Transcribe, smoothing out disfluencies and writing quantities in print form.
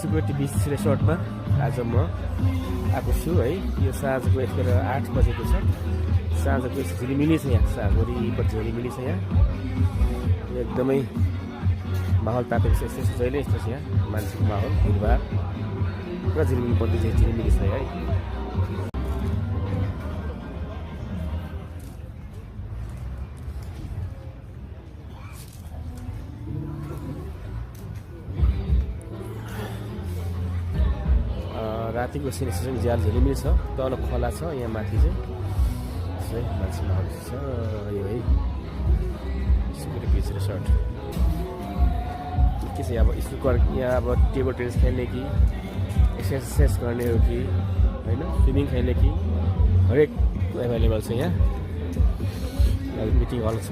Security बिच रिसोर्टमा आज म आएको छु है। यो साँझको यतिखेर 8 बजेको छ। साँझको झिलिमिली छ यहाँ, साँझ वरिपरि झिलिमिली छ यहाँ। एकदमै माहौल तातेको छ, यस्तो जहिले यस्तो छ यहाँ मान्छेको माहौल, भिडभाड पुरा झिलिमिली पर्दै चाहिँ झिलिमिली छ है। रातिको सिनेसन ज्याल झिलिमिली छ, तल खोला छ, यहाँ माथि चाहिँ मान्छे माहौल छ यो है। सिक्युरिटी बिच रिसोर्ट के छ यहाँ, अब स्कुल यहाँ अब टेबल टेनिस खेल्ने कि एक्सर्साइज गर्ने हो कि होइन, स्विमिङ खेल्ने कि हरेक एभाइलेबल छ यहाँ। मिटिङ हल छ।